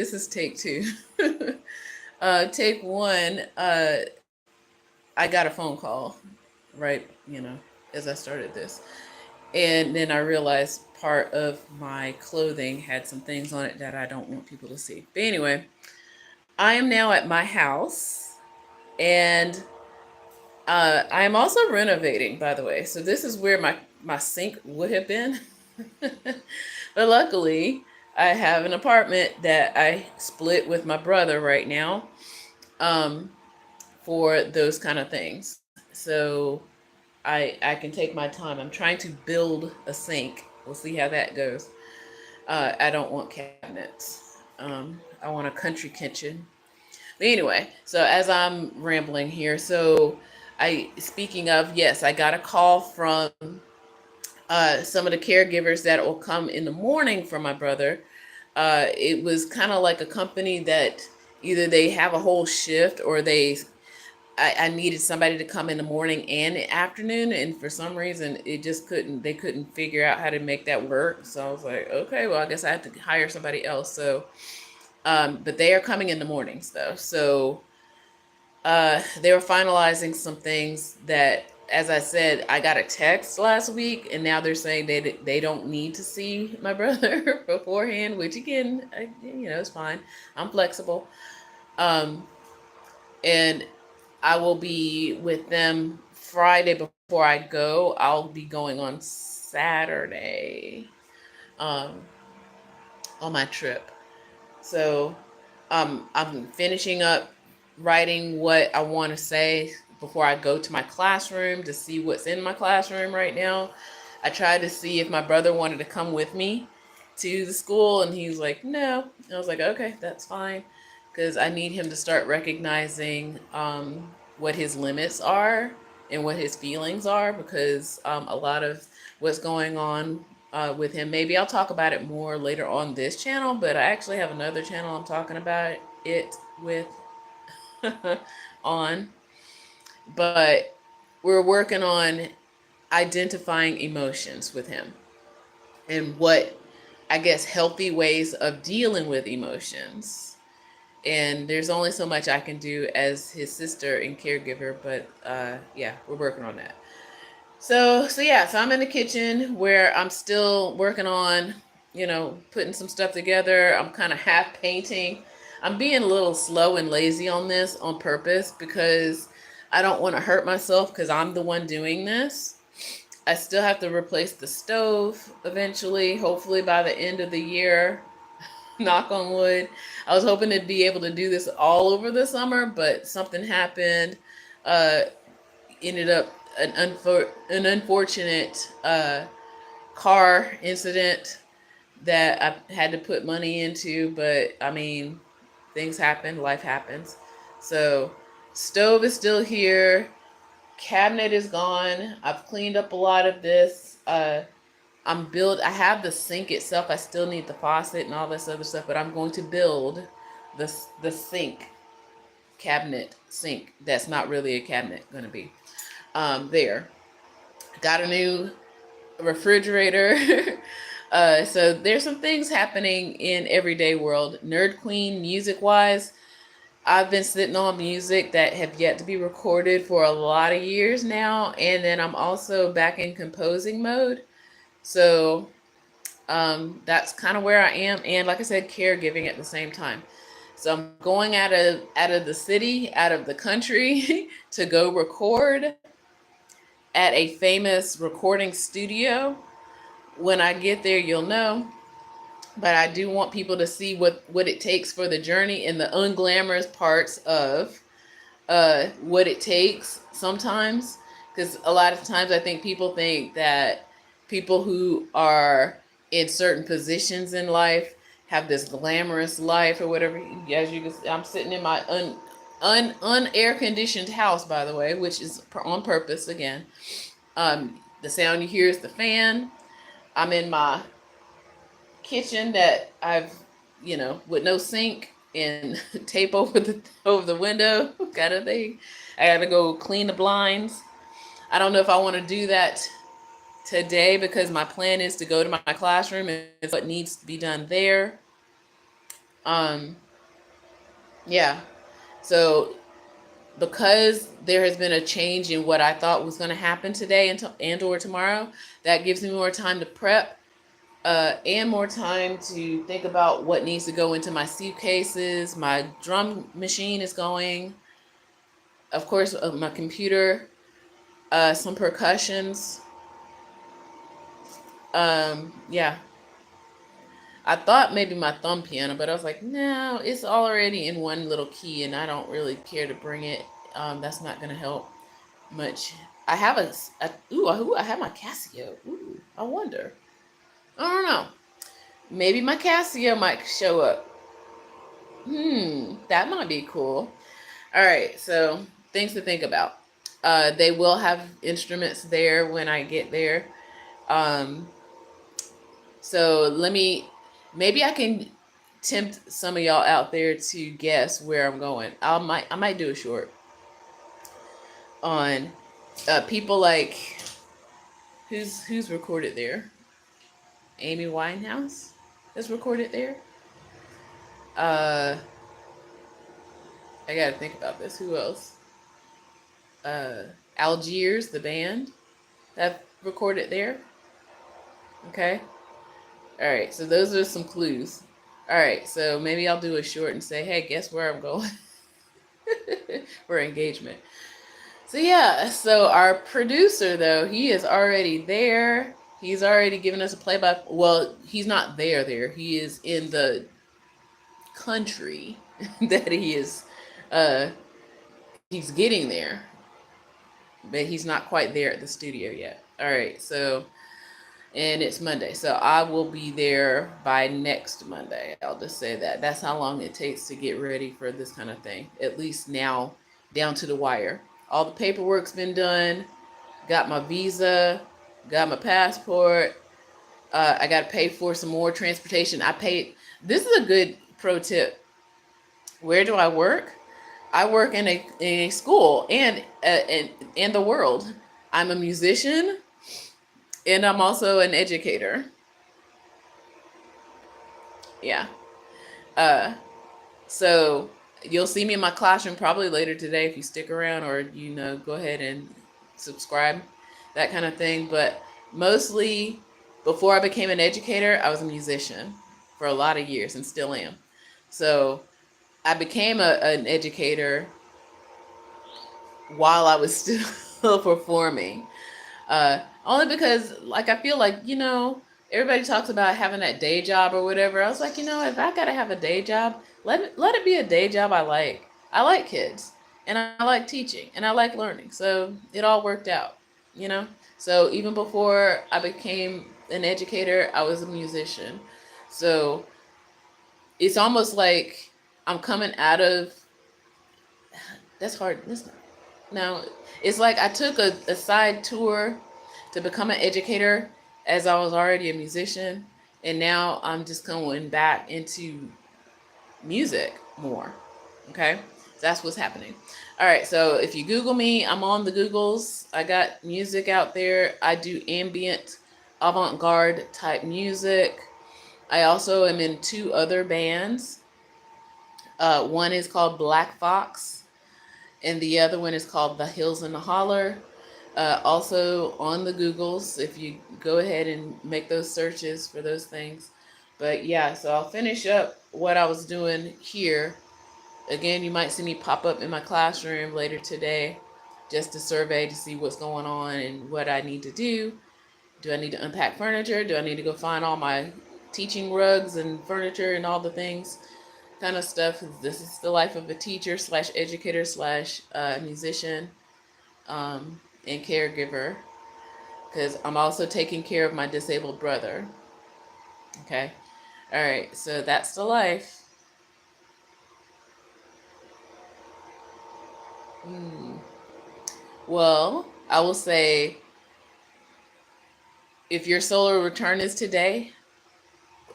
this is take two. Take one, I got a phone call, right, as I started this. And then I realized part of my clothing had some things on it that I don't want people to see. But anyway, I am now at my house, and I am also renovating, by the way. So this is where my sink would have been. But luckily, I have an apartment that I split with my brother right now, um, for those kind of things. So I can take my time. I'm trying to build a sink. We'll see how that goes. I don't want cabinets. I want a country kitchen. But anyway, so as I'm rambling here, so speaking of, yes, I got a call from some of the caregivers that will come in the morning for my brother. It was kind of like a company that either they have a whole shift, or I needed somebody to come in the morning and the afternoon, and for some reason they couldn't figure out how to make that work. So I was like, okay, well, I guess I have to hire somebody else. So, but they are coming in the mornings though. So they were finalizing some things that, as I said, I got a text last week, and now they're saying they don't need to see my brother beforehand, which again, it's fine. I'm flexible. Um, and I will be with them Friday before I go. I'll be going on Saturday, um, on my trip. So I'm finishing up writing what I want to say before I go to my classroom to see what's in my classroom right now. I tried to see if my brother wanted to come with me to the school, and he was like, no. And I was like, okay, that's fine, because I need him to start recognizing what his limits are and what his feelings are, because a lot of what's going on with him, maybe I'll talk about it more later on this channel, but I actually have another channel I'm talking about it with on. But we're working on identifying emotions with him, and what, I guess, healthy ways of dealing with emotions. And there's only so much I can do as his sister and caregiver, but yeah, we're working on that. So yeah, so I'm in the kitchen where I'm still working on, putting some stuff together. I'm kind of half painting. I'm being a little slow and lazy on this on purpose, because I don't want to hurt myself, because I'm the one doing this. I still have to replace the stove eventually, hopefully by the end of the year. Knock on wood. I was hoping to be able to do this all over the summer, but something happened. Uh, Ended up an unfortunate car incident that I had to put money into. But I mean, things happen, life happens. So, stove is still here. Cabinet is gone. I've cleaned up a lot of this. I have the sink itself. I still need the faucet and all this other stuff, but I'm going to build the sink cabinet sink. That's not really a cabinet going to be. There. Got a new refrigerator. So there's some things happening in everyday world. Nerd Queen, music wise, I've been sitting on music that have yet to be recorded for a lot of years now, and then I'm also back in composing mode. So that's kind of where I am, and like I said, caregiving at the same time. So I'm going out of the city, out of the country, to go record at a famous recording studio. When I get there, you'll know. But I do want people to see what it takes for the journey, and the unglamorous parts of what it takes sometimes. Because a lot of times I think people think that people who are in certain positions in life have this glamorous life or whatever. As you can see, I'm sitting in my unair conditioned house, by the way, which is on purpose again. The sound you hear is the fan. I'm in my kitchen that I've, with no sink and tape over the window kind of thing. I gotta go clean the blinds. I don't know if I want to do that today, because my plan is to go to my classroom and what needs to be done there. Um, yeah. So because there has been a change in what I thought was going to happen today and or tomorrow, that gives me more time to prep, and more time to think about what needs to go into my suitcases. My drum machine is going, of course, my computer, some percussions. Yeah, I thought maybe my thumb piano, but I was like, no, it's already in one little key, and I don't really care to bring it. That's not gonna help much. I have I have my Casio. Ooh, I wonder. I don't know. Maybe my Casio might show up. That might be cool. All right, so things to think about. They will have instruments there when I get there. Um, so maybe I can tempt some of y'all out there to guess where I'm going. I might do a short on people like who's recorded there. Amy Winehouse is recorded there. Uh, I gotta think about this. Who else? Uh, Algiers, the band, that recorded there. Okay. All right. So those are some clues. All right. So maybe I'll do a short and say, hey, guess where I'm going for engagement. So yeah. So our producer, though, he is already there. He's already given us a play by. Well, he's not there. There, he is in the country that he is. He's getting there, but he's not quite there at the studio yet. All right. So and it's Monday. So I will be there by next Monday. I'll just say that. That's how long it takes to get ready for this kind of thing. At least now, down to the wire. All the paperwork's been done. Got my visa. Got my passport. I got to pay for some more transportation. I paid. This is a good pro tip. Where do I work? I work in a school and in the world. I'm a musician and I'm also an educator. Yeah. Uh, so you'll see me in my classroom probably later today if you stick around, or go ahead and subscribe, that kind of thing. But mostly, before I became an educator, I was a musician for a lot of years and still am. So I became an educator while I was still performing. Only because, like, I feel like, everybody talks about having that day job or whatever. I was like, if I gotta have a day job, let it be a day job I like. I like kids, and I like teaching, and I like learning. So it all worked out, you know. So even before I became an educator, I was a musician. So it's almost like I'm coming out of. That's hard. Now, it's like I took a side tour to become an educator as I was already a musician, and now I'm just going back into music more. Okay? So that's what's happening. All right, so if you Google me, I'm on the Googles. I got music out there. I do ambient, avant garde type music. I also am in two other bands. One is called Black Fox, and the other one is called The Hills and the Holler. Also on the Googles, if you go ahead and make those searches for those things. But yeah, so I'll finish up what I was doing here. Again, you might see me pop up in my classroom later today just to survey to see what's going on and what I need to do. Do I need to unpack furniture? Do I need to go find all my teaching rugs and furniture and all the things? Kind of stuff. This is the life of a teacher slash educator slash musician, and caregiver, because I'm also taking care of my disabled brother. Okay. All right. So that's the life. Hmm. Well, I will say if your solar return is today,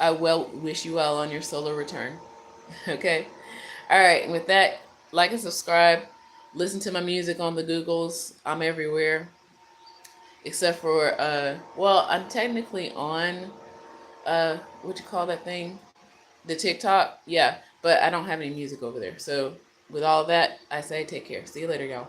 I well wish you well on your solar return. Okay. All right. And with that, like and subscribe. Listen to my music on the Googles. I'm everywhere. Except for well, I'm technically on what you call that thing? The TikTok, yeah, but I don't have any music over there. So with all that, I say take care. See you later, y'all.